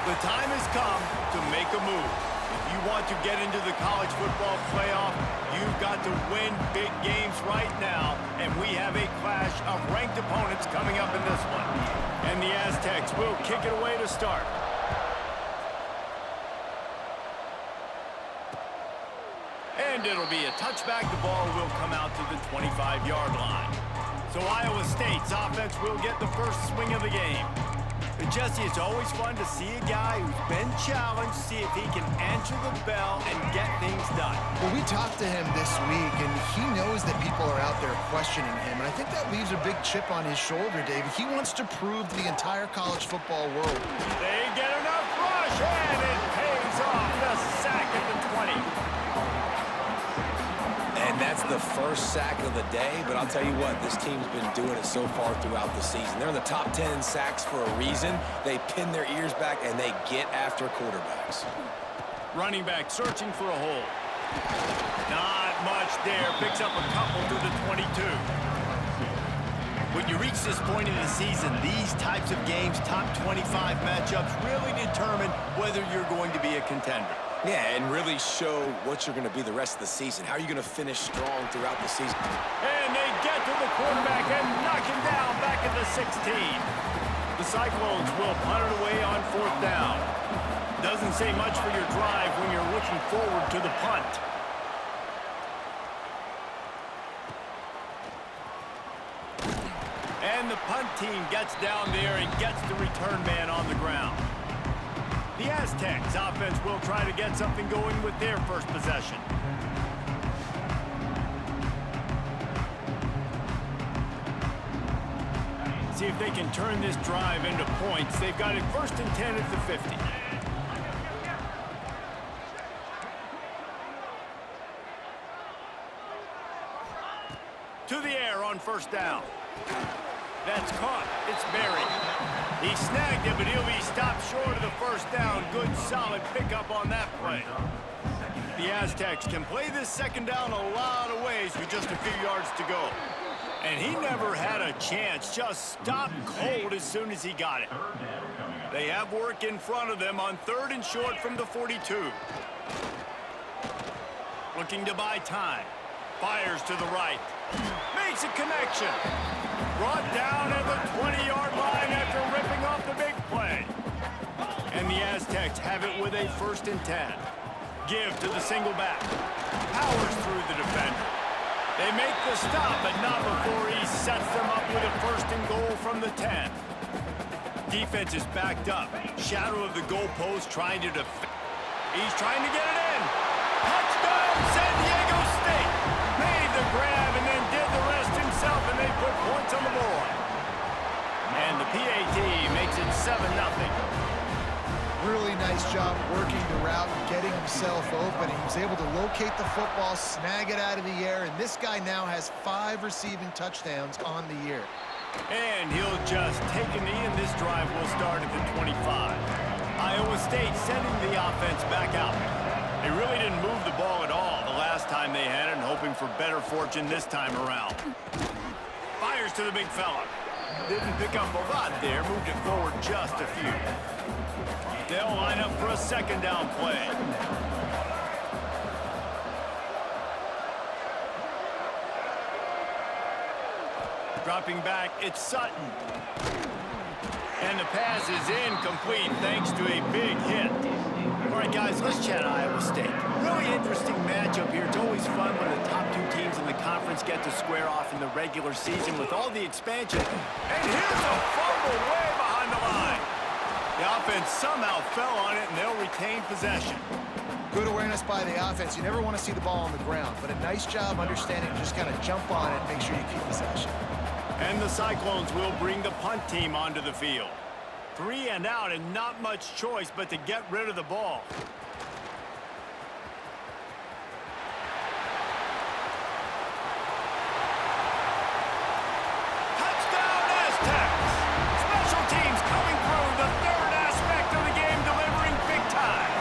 The time has come to make a move. If you want to get into the college football playoff, you've got to win big games right now, and we have a clash of ranked opponents coming up in this one. And the Aztecs will kick it away to start. And it'll be a touchback. The ball will come out to the 25-yard line. So Iowa State's offense will get the first swing of the game. But Jesse, it's always fun to see a guy who's been challenged, see if he can answer the bell and get things done. Well, we talked to him this week, and he knows that people are out there questioning him, and I think that leaves a big chip on his shoulder, David. He wants to prove to the entire college football world. They get enough rush, and it pays off. The sack at the 20. And that's the first sack of the day, but I'll tell you what, this team's been doing it so far throughout the season. They're in the top 10 in sacks for a reason. They pin their ears back, and they get after quarterbacks. Running back searching for a hole. Not much there. Picks up a couple to the 22. When you reach this point in the season, these types of games, top 25 matchups, really determine whether you're going to be a contender. Yeah, and really show what you're going to be the rest of the season. How are you going to finish strong throughout the season? And they get to the quarterback and knock him down back at the 16. The Cyclones will punt it away on 4th down. Doesn't say much for your drive when you're looking forward to the punt. And the punt team gets down there and gets the return man on the ground. The Aztecs offense will try to get something going with their first possession. See if they can turn this drive into points. They've got it 1st and 10 at the 50. To the air on 1st down. That's caught. It's buried. He snagged it, but he'll be stopped short of the 1st down. Good, solid pickup on that play. The Aztecs can play this 2nd down a lot of ways with just a few yards to go. And he never had a chance. Just stopped cold as soon as he got it. They have work in front of them on 3rd and short from the 42. Looking to buy time. Fires to the right. Makes a connection. Brought down at the 20-yard line after ripping off the big play. And the Aztecs have it with a 1st and 10. Give to the single back. Powers through the defender. They make the stop, but not before he sets them up with a 1st and goal from the 10. Defense is backed up. Shadow of the goalpost trying to defend. He's trying to get it in. Touchdown, San Diego State. Made the grab and then did the rest himself, and they put points on the board. And the PAT makes it 7-0. Really nice job working the route and getting himself open. He was able to locate the football, snag it out of the air, and this guy now has 5 receiving touchdowns on the year. And he'll just take a knee, and this drive will start at the 25. Iowa State sending the offense back out. They really didn't move the ball at all the last time they had it, and hoping for better fortune this time around. Fires to the big fella. Didn't pick up a lot there, moved it forward just a few. They'll line up for a 2nd down play. Dropping back, it's Sutton. And the pass is incomplete thanks to a big hit. All right, guys, let's chat Iowa State. Really interesting matchup here. It's always fun when the top 2 teams in the conference get to square off in the regular season with all the expansion. And here's a fumble way behind the line. The offense somehow fell on it, and they'll retain possession. Good awareness by the offense. You never want to see the ball on the ground, but a nice job understanding to just kind of jump on it and make sure you keep possession. And the Cyclones will bring the punt team onto the field. 3 and out, and not much choice but to get rid of the ball. Touchdown, Aztecs! Special teams coming through, the 3rd aspect of the game, delivering big time.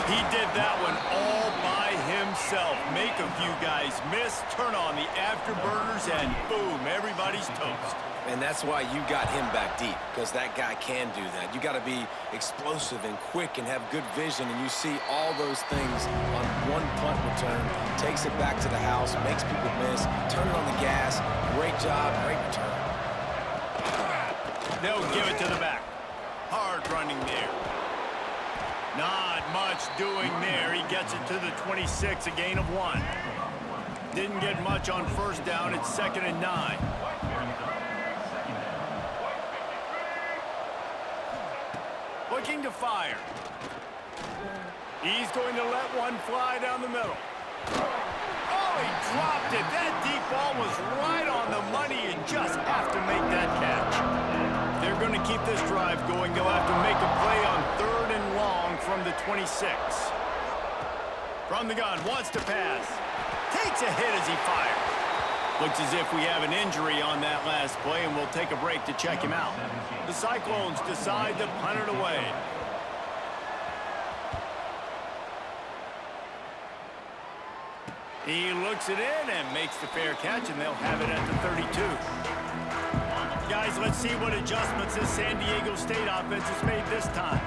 He did that one all by himself. Make a few guys miss, turn on the afterburners, and boom, everybody's toast. And that's why you got him back deep, because that guy can do that. You got to be explosive and quick and have good vision, and you see all those things on one punt return. Takes it back to the house, makes people miss, turn it on the gas. Great job, great return. They'll give it to the back. Hard running there. Not much doing there. He gets it to the 26, a gain of 1. Didn't get much on first down. It's 2nd and 9. Looking to fire. He's going to let one fly down the middle. Oh, he dropped it. That deep ball was right on the money and just have to make that catch. They're going to keep this drive going. They'll have to make a play on 3rd and long from the 26. From the gun, wants to pass. Takes a hit as he fires. Looks as if we have an injury on that last play, and we'll take a break to check him out. The Cyclones decide to punt it away. He looks it in and makes the fair catch, and they'll have it at the 32. Guys, let's see what adjustments this San Diego State offense has made this time.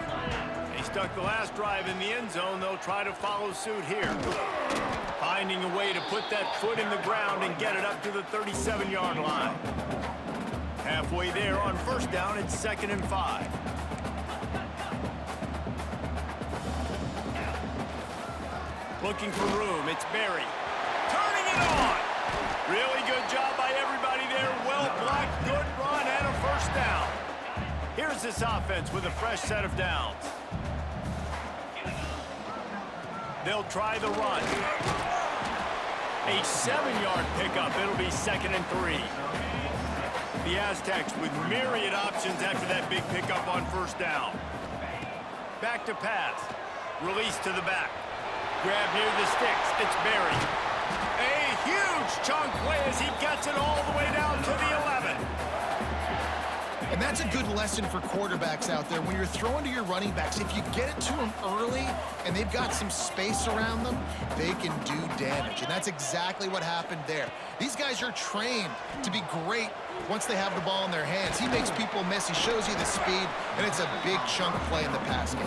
They stuck the last drive in the end zone. They'll try to follow suit here. Finding a way to put that foot in the ground and get it up to the 37-yard line. Halfway there on first down, it's 2nd and 5. Looking for room, it's Berry. Turning it on! Really good job by everybody there. Well blocked, good run, and a first down. Here's this offense with a fresh set of downs. They'll try the run. A 7-yard pickup. It'll be 2nd and 3. The Aztecs with myriad options after that big pickup on first down. Back to pass. Release to the back. Grab near the sticks. It's Berry. A huge chunk play as he gets it all the way down to the 11. And that's a good lesson for quarterbacks out there. When you're throwing to your running backs, if you get it to them early and they've got some space around them, they can do damage. And that's exactly what happened there. These guys are trained to be great once they have the ball in their hands. He makes people miss. He shows you the speed, and it's a big chunk play in the pass game.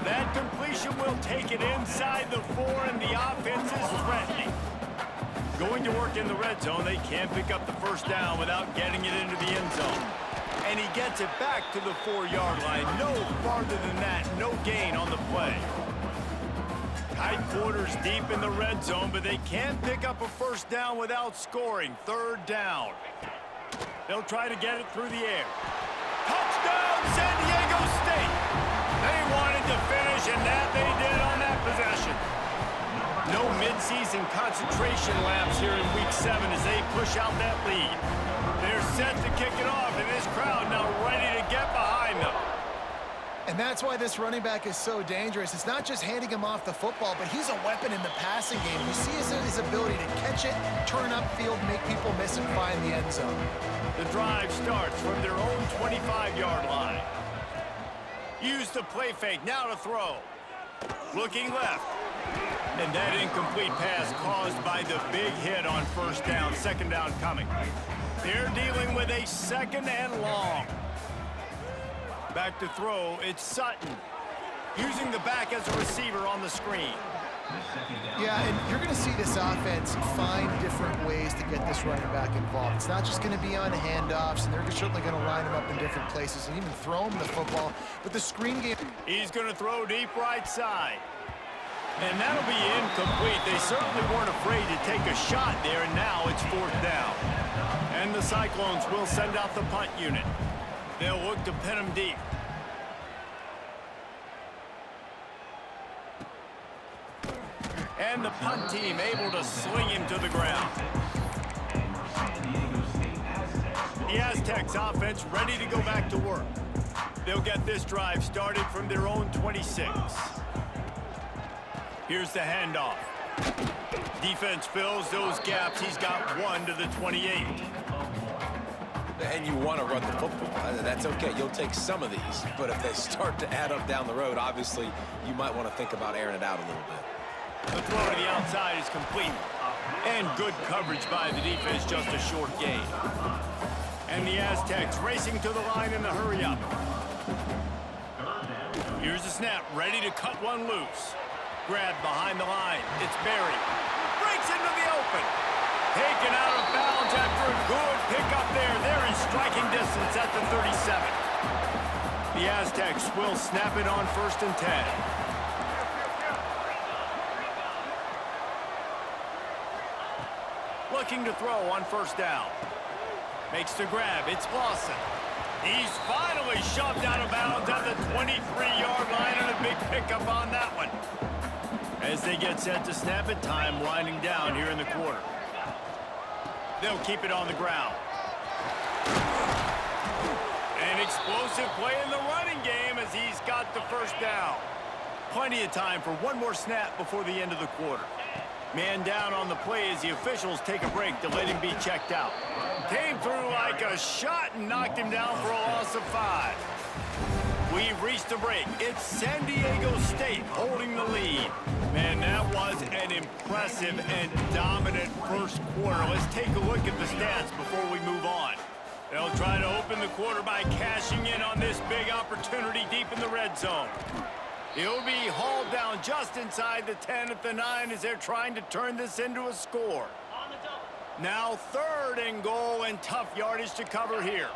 That completion will take it inside the 4, and the offense is threatening. Going to work in the red zone, they can't pick up the first down without getting it into the end zone. And he gets it back to the 4-yard line. No farther than that, no gain on the play. Tight quarters deep in the red zone, but they can't pick up a first down without scoring. 3rd down. They'll try to get it through the air. Touchdown, San Diego State! They wanted to finish, and that they did on that possession. No midseason concentration lapse here in Week 7 as they push out that lead. They're set to kick it off, and this crowd now ready to get behind them. And that's why this running back is so dangerous. It's not just handing him off the football, but he's a weapon in the passing game. You see his ability to catch it, turn upfield, make people miss, and find the end zone. The drive starts from their own 25-yard line. Use the play fake, now to throw. Looking left. And that incomplete pass caused by the big hit on first down. 2nd down coming. They're dealing with a 2nd and long. Back to throw, it's Sutton. Using the back as a receiver on the screen. Yeah, and you're going to see this offense find different ways to get this running back involved. It's not just going to be on handoffs, and they're certainly going to line him up in different places and even throw him the football. But the screen game... He's going to throw deep right side. And that'll be incomplete. They certainly weren't afraid to take a shot there, and now it's 4th down. And the Cyclones will send out the punt unit. They'll look to pin him deep. And the punt team able to sling him to the ground. The Aztecs offense ready to go back to work. They'll get this drive started from their own 26. Here's the handoff. Defense fills those gaps. He's got 1 to the 28. And you want to run the football. That's okay. You'll take some of these. But if they start to add up down the road, obviously, you might want to think about airing it out a little bit. The throw to the outside is complete. And good coverage by the defense, just a short gain. And the Aztecs racing to the line in the hurry-up. Here's the snap, ready to cut one loose. Grabbed behind the line. It's Barry. Breaks into the open. Taken out of bounds after a good pickup there. They're in striking distance at the 37. The Aztecs will snap it on 1st and 10. Looking to throw on 1st down. Makes the grab. It's Lawson. He's finally shoved out of bounds at the 23-yard line, and a big pickup on that one. As they get set to snap it, time winding down here in the quarter. They'll keep it on the ground. An explosive play in the running game as he's got the 1st down. Plenty of time for one more snap before the end of the quarter. Man down on the play as the officials take a break to let him be checked out. Came through like a shot and knocked him down for a loss of 5. We've reached a break. It's San Diego State holding the lead. Man, that was an impressive and dominant first quarter. Let's take a look at the stats before we move on. They'll try to open the quarter by cashing in on this big opportunity deep in the red zone. He'll be hauled down just inside the 10 at the 9 as they're trying to turn this into a score. Now 3rd and goal and tough yardage to cover here.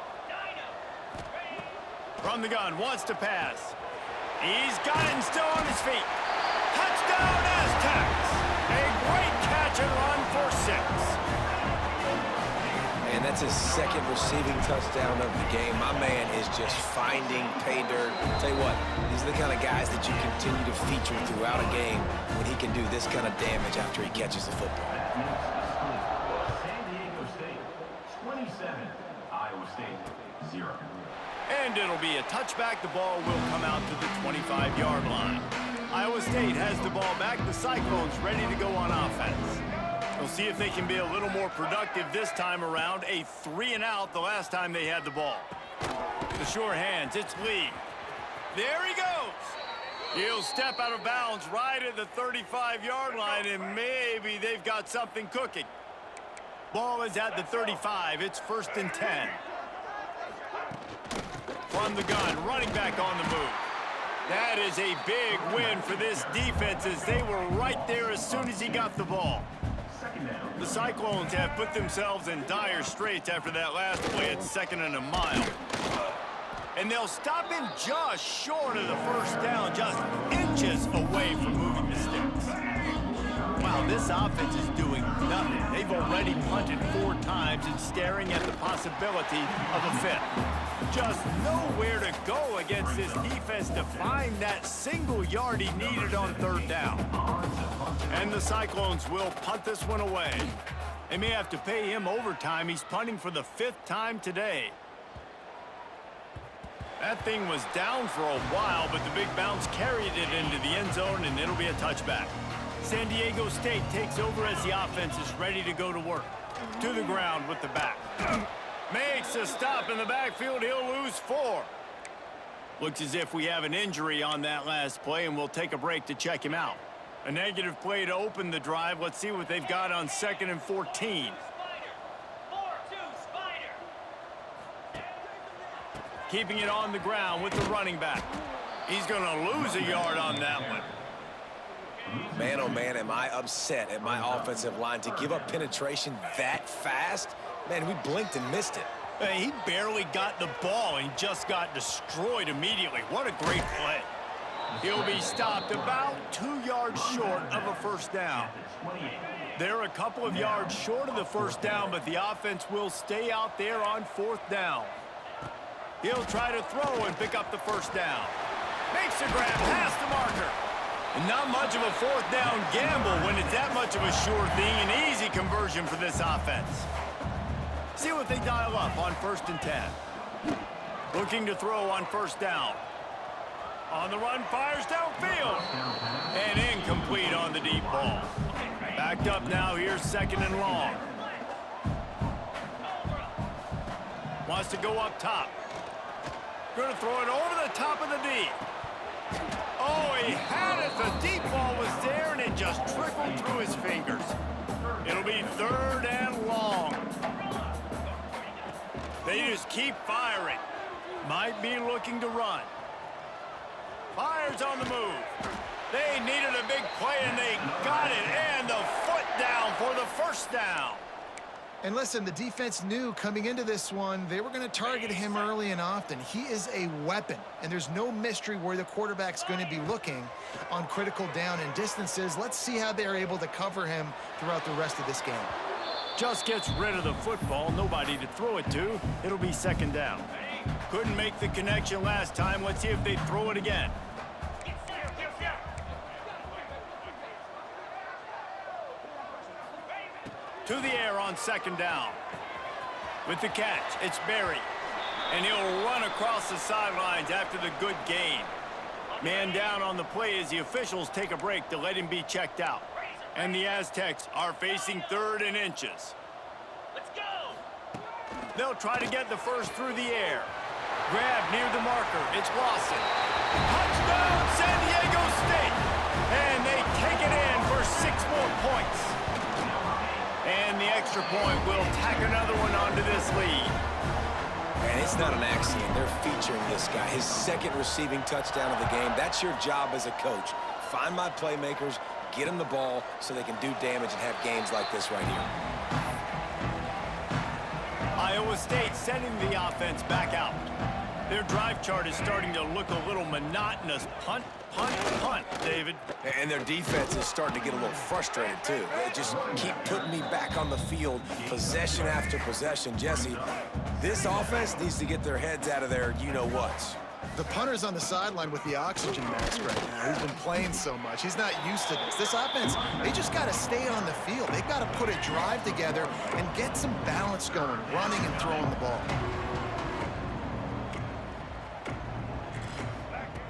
From the gun, wants to pass. He's got it and still on his feet. Touchdown Aztecs! A great catch and run for 6. And that's his 2nd receiving touchdown of the game. My man is just finding pay dirt. Tell you what, these are the kind of guys that you continue to feature throughout a game when he can do this kind of damage after he catches the football. San Diego State, 27. Iowa State, 0. And it'll be a touchback. The ball will come out to the 25-yard line. Iowa State has the ball back. The Cyclones ready to go on offense. We'll see if they can be a little more productive this time around. A 3-and-out the last time they had the ball. The sure hands, it's Lee. There he goes. He'll step out of bounds right at the 35-yard line, and maybe they've got something cooking. Ball is at the 35. It's 1st and 10. From the gun, running back on the move. That is a big win for this defense as they were right there as soon as he got the ball. The Cyclones have put themselves in dire straits after that last play at 2nd and a mile. And they'll stop him just short of the 1st down, just inches away from moving the sticks. Wow, this offense is doing nothing. They've already punted 4 times and staring at the possibility of a 5th. Just nowhere to go against this defense to find that single yard he needed on 3rd down. And the Cyclones will punt this one away. They may have to pay him overtime. He's punting for the 5th time today. That thing was down for a while, but the big bounce carried it into the end zone, and it'll be a touchback. San Diego State takes over as the offense is ready to go to work. To the ground with the back. Makes a stop in the backfield. He'll lose 4. Looks as if we have an injury on that last play, and we'll take a break to check him out. A negative play to open the drive. Let's see what they've got on 2nd and 14. Keeping it on the ground with the running back. He's going to lose a yard on that one. Man, oh man, am I upset at my offensive line to give up penetration that fast? Man, we blinked and missed it. Hey, he barely got the ball and just got destroyed immediately. What a great play. He'll be stopped about 2 yards short of a 1st down. They're a couple of yards short of the 1st down, but the offense will stay out there on 4th down. He'll try to throw and pick up the 1st down. Makes a grab past the marker. And not much of a 4th down gamble when it's that much of a sure thing. An easy conversion for this offense. See what they dial up on 1st and 10. Looking to throw on 1st down. On the run, fires downfield. And incomplete on the deep ball. Backed up now, here's 2nd and long. Wants to go up top. Going to throw it over the top of the D. Oh, he had it. The deep ball was there, and it just trickled through his fingers. It'll be 3rd and long. They just keep firing. Might be looking to run. Fires on the move. They needed a big play, and they got it. And the foot down for the first down. And listen, the defense knew coming into this one, they were going to target him early and often. He is a weapon, and there's no mystery where the quarterback's going to be looking on critical down and distances. Let's see how they're able to cover him throughout the rest of this game. Just gets rid of the football, nobody to throw it to. It'll be second down. Couldn't make the connection last time. Let's see if they throw it again. To the air on second down. With the catch, it's Berry. And he'll run across the sidelines after the good gain. Man down on the play as the officials take a break to let him be checked out. And the Aztecs are facing 3rd and inches. Let's go! They'll try to get the first through the air. Grab near the marker. It's Lawson. Touchdown, San Diego State! And they take it in for 6 more points. And the extra point will tack another one onto this lead. And it's not an accident. They're featuring this guy. His 2nd receiving touchdown of the game. That's your job as a coach. Find my playmakers, get them the ball so they can do damage and have games like this right here. Iowa State sending the offense back out. Their drive chart is starting to look a little monotonous. Punt, punt, punt, David. And their defense is starting to get a little frustrated, too. They just keep putting me back on the field, possession after possession. Jesse, this offense needs to get their heads out of their you-know-whats. The punter's on the sideline with the oxygen mask right now. He's been playing so much. He's not used to this. This offense, they just got to stay on the field. They've got to put a drive together and get some balance going, running and throwing the ball.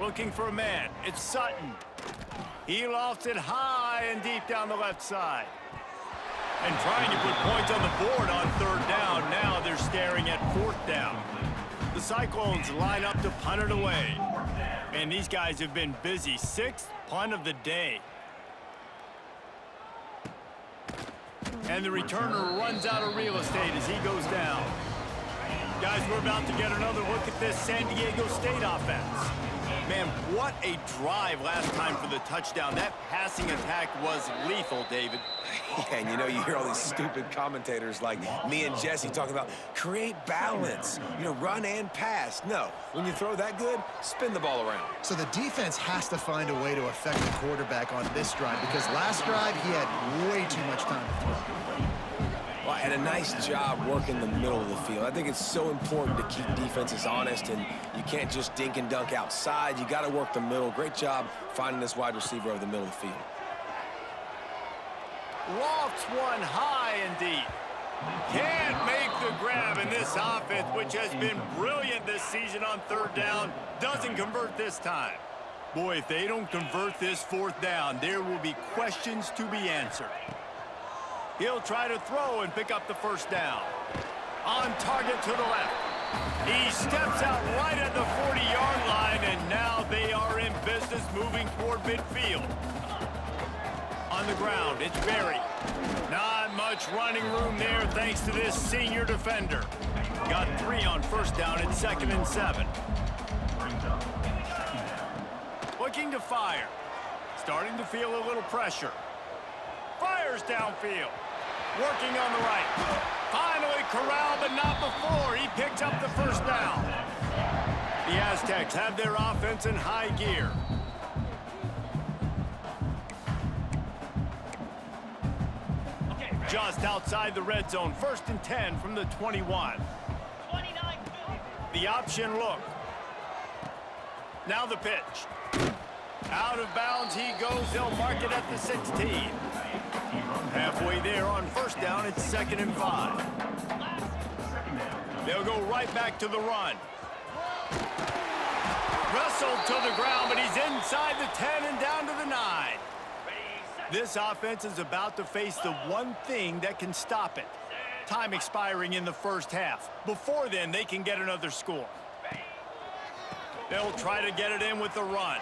Looking for a man. It's Sutton. He lofts it high and deep down the left side. And trying to put points on the board on 3rd down. Now they're staring at 4th down. The Cyclones line up to punt it away. And these guys have been busy. 6th punt of the day. And the returner runs out of real estate as he goes down. Guys, we're about to get another look at this San Diego State offense. Man, what a drive last time for the touchdown. That passing attack was lethal, David. Yeah, and you know, you hear all these stupid commentators like me and Jesse talking about create balance, you know, run and pass. No, when you throw that good, spin the ball around. So the defense has to find a way to affect the quarterback on this drive because last drive he had way too much time to throw. Well, and a nice job working the middle of the field. I think it's so important to keep defenses honest, and you can't just dink and dunk outside. You got to work the middle. Great job finding this wide receiver over the middle of the field. Lofts one high and deep. Can't make the grab, and this offense, which has been brilliant this season on 3rd down, doesn't convert this time. Boy, if they don't convert this 4th down, there will be questions to be answered. He'll try to throw and pick up the 1st down. On target to the left. He steps out right at the 40-yard line, and now they are in business moving toward midfield. On the ground, it's Berry. Not much running room there thanks to this senior defender. Got 3 on 1st down at 2nd and 7. Looking to fire. Starting to feel a little pressure. Fires downfield. Working on the right. Finally corralled, but not before. He picks up the 1st down. The Aztecs have their offense in high gear. Just outside the red zone. 1st and 10 from the 21. 29. The option look. Now the pitch. Out of bounds he goes. They'll mark it at the 16. Halfway there on 1st down, it's 2nd and 5. They'll go right back to the run. Wrestled to the ground, but he's inside the 10 and down to the 9. This offense is about to face the one thing that can stop it. Time expiring in the 1st half. Before then, they can get another score. They'll try to get it in with the run.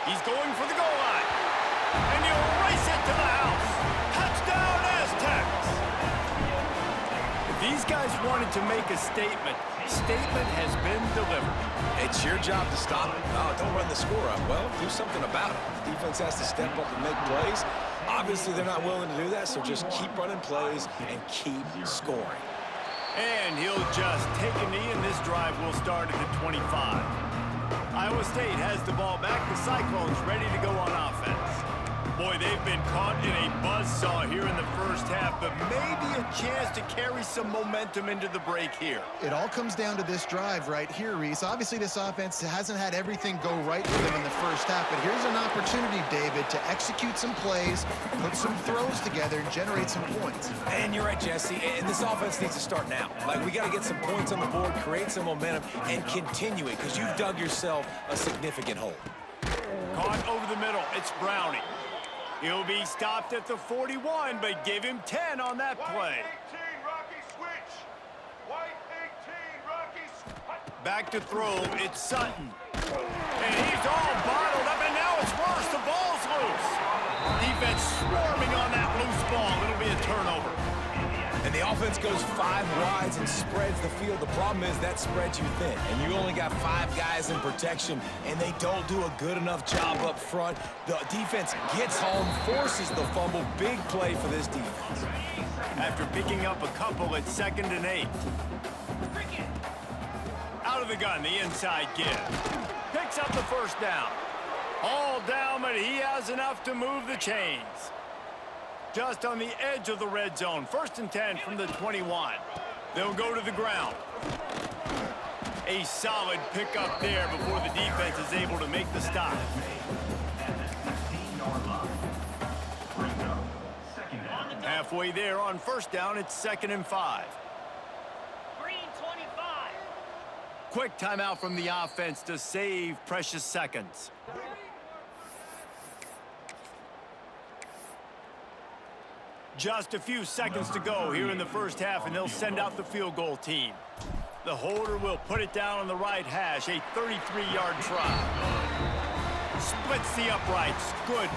He's going for the goal line. And he'll race it to the house. Touchdown, Aztecs! If these These guys wanted to make a statement. Statement has been delivered. It's your job to stop it. No, don't run the score up. Well, do something about it. The defense has to step up and make plays. Obviously, they're not willing to do that, so just keep running plays and keep scoring. And he'll just take a knee, and this drive will start at the 25. Iowa State has the ball back. The Cyclones ready to go on offense. Boy, they've been caught in a buzzsaw here in the first half, but maybe a chance to carry some momentum into the break here. It all comes down to this drive right here, Reese. Obviously, this offense hasn't had everything go right for them in the first half, but here's an opportunity, David, to execute some plays, put some throws together, and generate some points. And you're right, Jesse, and this offense needs to start now. Like, we got to get some points on the board, create some momentum, and continue it, because you've dug yourself a significant hole. Caught over the middle. It's Browning. He'll be stopped at the 41, but give him 10 on that play. Back to throw, it's Sutton. And he's all bottled up, and now it's worse. The ball's loose. Defense swarming on that loose ball. It'll be a turnover. And the offense goes 5 wides and spreads the field. The problem is that spreads you thin, and you only got 5 guys in protection, and they don't do a good enough job up front. The defense gets home, forces the fumble. Big play for this defense. After picking up a couple at 2nd and 8. Out of the gun, the inside give. Picks up the first down. All down, but he has enough to move the chains. Just on the edge of the red zone. 1st and 10 from the 21. They'll go to the ground. A solid pickup there before the defense is able to make the stop. Halfway there on 1st down, it's 2nd and 5. Green 25. Quick timeout from the offense to save precious seconds. Just a few seconds to go here in the first half, and they'll send out the field goal team. The holder will put it down on the right hash, a 33-yard try. Splits the uprights. Good.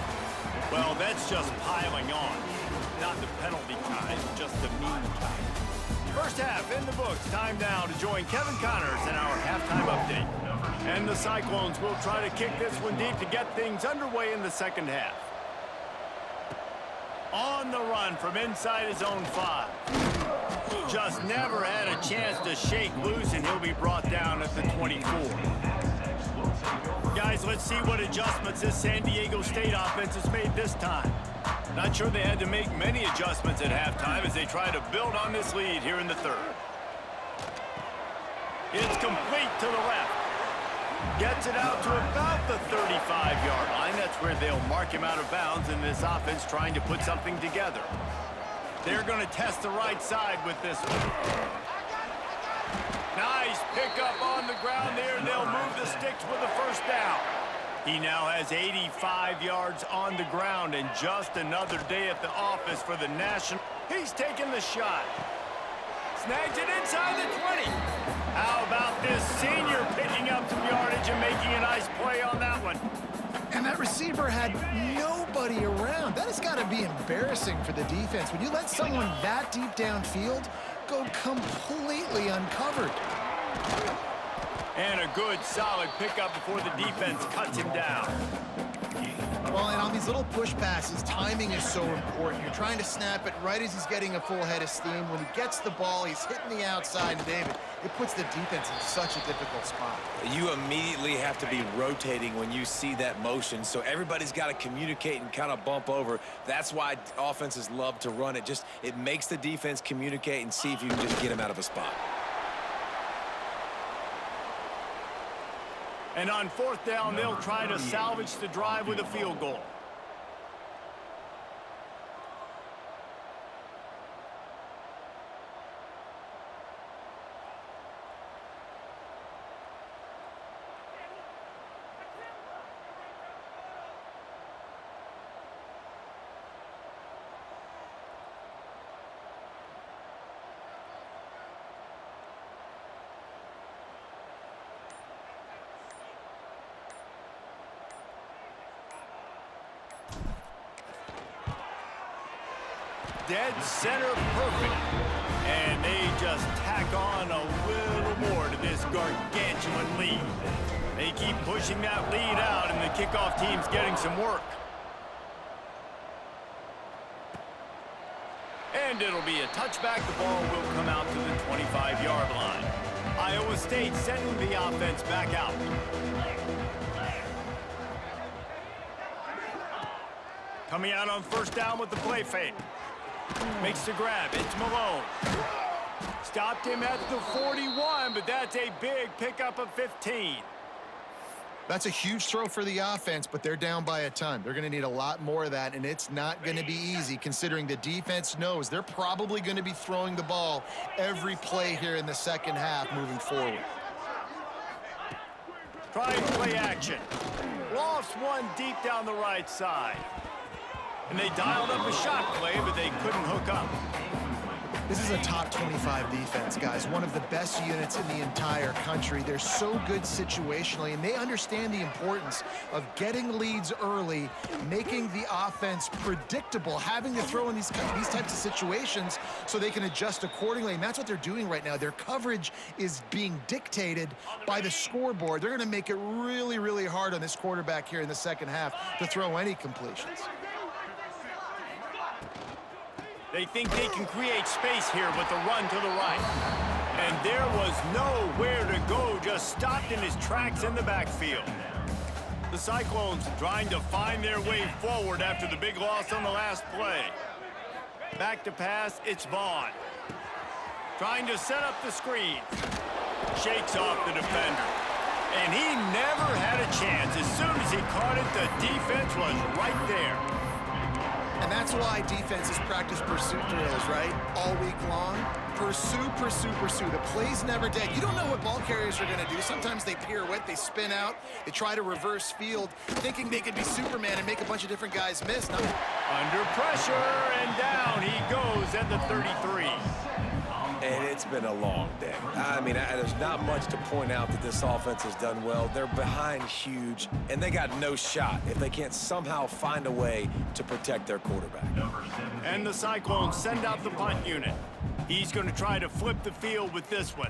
Well, that's just piling on. Not the penalty kind, just the mean kind. First half in the books. Time now to join Kevin Connors in our halftime update. And the Cyclones will try to kick this one deep to get things underway in the second half. On the run from inside his own 5. Just never had a chance to shake loose, and he'll be brought down at the 24. Guys, let's see what adjustments this San Diego State offense has made this time. Not sure they had to make many adjustments at halftime as they try to build on this lead here in the 3rd. It's complete to the left. Gets it out to about the 35-yard line. That's where they'll mark him out of bounds in this offense trying to put something together. They're going to test the right side with this one. Nice pickup on the ground there. They'll move the sticks with the 1st down. He now has 85 yards on the ground, and just another day at the office for the National. He's taking the shot. Snags it inside the 20. How about this senior picking up some yardage and making a nice play on that one? And that receiver had nobody around. That has got to be embarrassing for the defense. When you let someone that deep downfield go completely uncovered. And a good, solid pickup before the defense cuts him down. Well, and on these little push passes, timing is so important. You're trying to snap it right as he's getting a full head of steam. When he gets the ball, he's hitting the outside, and David, it puts the defense in such a difficult spot. You immediately have to be rotating when you see that motion, so everybody's got to communicate and kind of bump over. That's why offenses love to run it. It makes the defense communicate and see if you can just get him out of a spot. And on 4th down, they'll try to salvage the drive with a field goal. Dead center perfect. And they just tack on a little more to this gargantuan lead. They keep pushing that lead out, and the kickoff team's getting some work. And it'll be a touchback. The ball will come out to the 25-yard line. Iowa State sending the offense back out. Coming out on first down with the play fake. Makes the grab. It's Malone. Stopped him at the 41, but that's a big pickup of 15. That's a huge throw for the offense, but they're down by a ton. They're going to need a lot more of that, and it's not going to be easy considering the defense knows they're probably going to be throwing the ball every play here in the second half moving forward. Trying play action. Lost one deep down the right side. And they dialed up a shot play, but they couldn't hook up. This is a top 25 defense, guys. One of the best units in the entire country. They're so good situationally, and they understand the importance of getting leads early, making the offense predictable, having to throw in these types of situations so they can adjust accordingly. And that's what they're doing right now. Their coverage is being dictated by the scoreboard. They're going to make it really, really hard on this quarterback here in the second half to throw any completions. They think they can create space here with the run to the right. And there was nowhere to go, just stopped in his tracks in the backfield. The Cyclones trying to find their way forward after the big loss on the last play. Back to pass, it's Vaughn. Trying to set up the screen. Shakes off the defender. And he never had a chance. As soon as he caught it, the defense was right there. And that's why defenses practice pursuit drills, right? All week long. Pursue, pursue, pursue. The play's never dead. You don't know what ball carriers are going to do. Sometimes they pirouette, they spin out, they try to reverse field, thinking they could be Superman and make a bunch of different guys miss. No. Under pressure, and down he goes at the 33. And it's been a long day. I mean, there's not much to point out that this offense has done well. They're behind huge, and they got no shot if they can't somehow find a way to protect their quarterback. And the Cyclones send out the punt unit. He's going to try to flip the field with this one.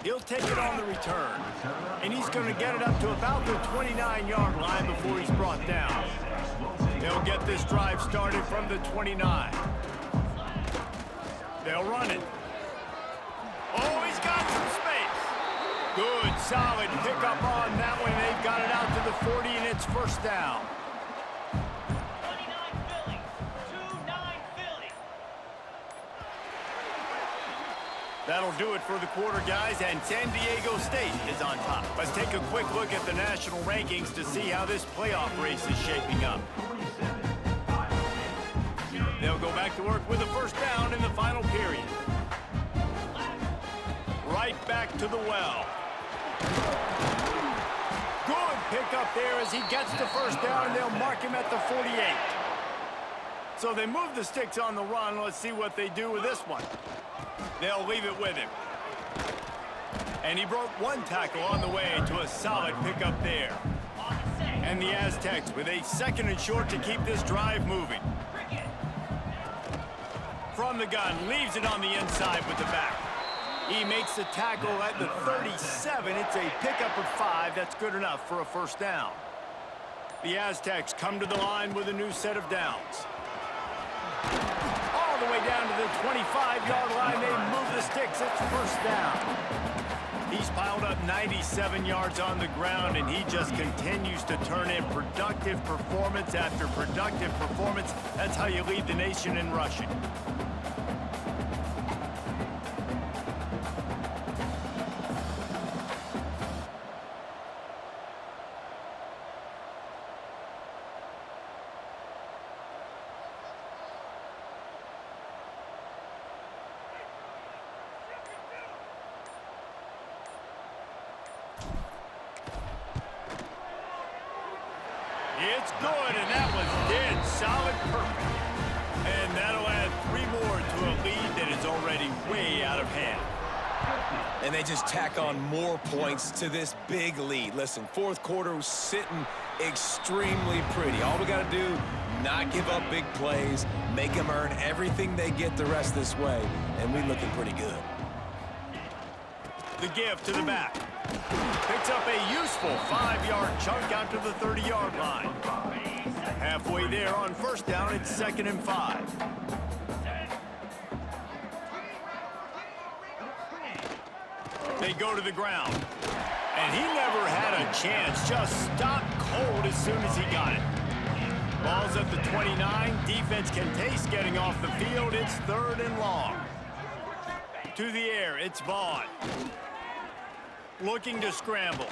He'll take it on the return. And he's going to get it up to about the 29-yard line before he's brought down. They'll get this drive started from the 29. They'll run it. Oh, he's got some space. Good, solid pickup on that one. They've got it out to the 40, and it's first down. 29 Philly. 2-9 Philly. That'll do it for the quarter, guys, and San Diego State is on top. Let's take a quick look at the national rankings to see how this playoff race is shaping up. They'll go back to work with a first down in the final period. Right back to the well. Good pickup there as he gets the first down, and they'll mark him at the 48. So they move the sticks on the run. Let's see what they do with this one. They'll leave it with him. And he broke one tackle on the way to a solid pickup there. And the Aztecs with a second and short to keep this drive moving. From the gun, leaves it on the inside with the back. He makes the tackle at the 37. It's a pickup of 5. That's good enough for a first down. The Aztecs come to the line with a new set of downs. All the way down to the 25-yard line. They move the sticks. It's first down. He's piled up 97 yards on the ground, and he just continues to turn in productive performance after productive performance. That's how you lead the nation in rushing. It's good, and that was dead solid perfect. And that'll add 3 more to a lead that is already way out of hand. And they just tack on more points to this big lead. Listen, fourth quarter was sitting extremely pretty. All we got to do, not give up big plays, make them earn everything they get the rest this way, and we're looking pretty good. The give to the back. Picks up a useful 5-yard chunk out to the 30-yard line. Halfway there on first down, it's 2nd and 5. They go to the ground. And he never had a chance. Just stopped cold as soon as he got it. Ball's at the 29. Defense can taste getting off the field. It's 3rd and long. To the air, it's Vaughn. Looking to scramble.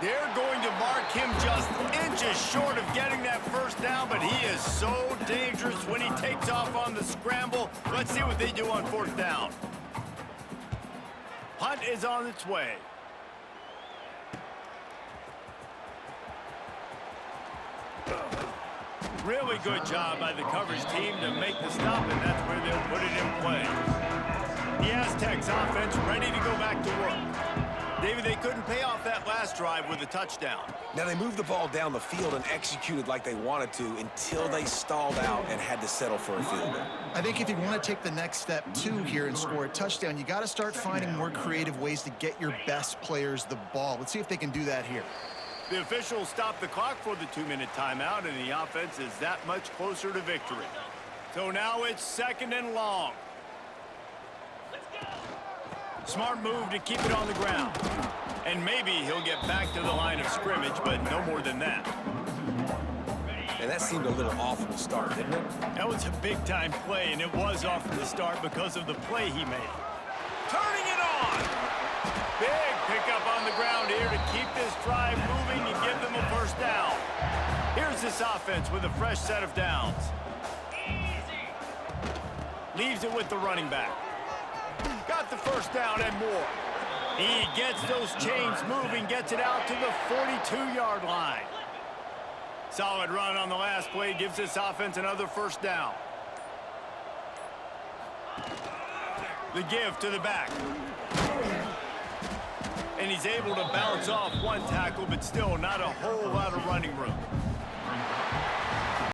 They're going to mark him just inches short of getting that first down, but he is so dangerous when he takes off on the scramble. Let's see what they do on 4th down. Punt is on its way. Really good job by the coverage team to make the stop, and that's where they'll put it in play. The Aztecs offense ready to go back to work. David, they couldn't pay off that last drive with a touchdown. Now, they moved the ball down the field and executed like they wanted to until they stalled out and had to settle for a field goal. I think if you want to take the next step, too, here and score a touchdown, you got to start finding more creative ways to get your best players the ball. Let's see if they can do that here. The officials stop the clock for the 2-minute timeout, and the offense is that much closer to victory. So now it's 2nd and long. Smart move to keep it on the ground. And maybe he'll get back to the line of scrimmage, but no more than that. And that seemed a little off from the start, didn't it? That was a big-time play, and it was off from the start because of the play he made. Turning it on! Big pickup on the ground here to keep this drive moving and give them a first down. Here's this offense with a fresh set of downs. Leaves it with the running back. Got the first down and more. He gets those chains moving, gets it out to the 42-yard line. Solid run on the last play, gives this offense another first down. The give to the back. And he's able to bounce off one tackle, but still not a whole lot of running room.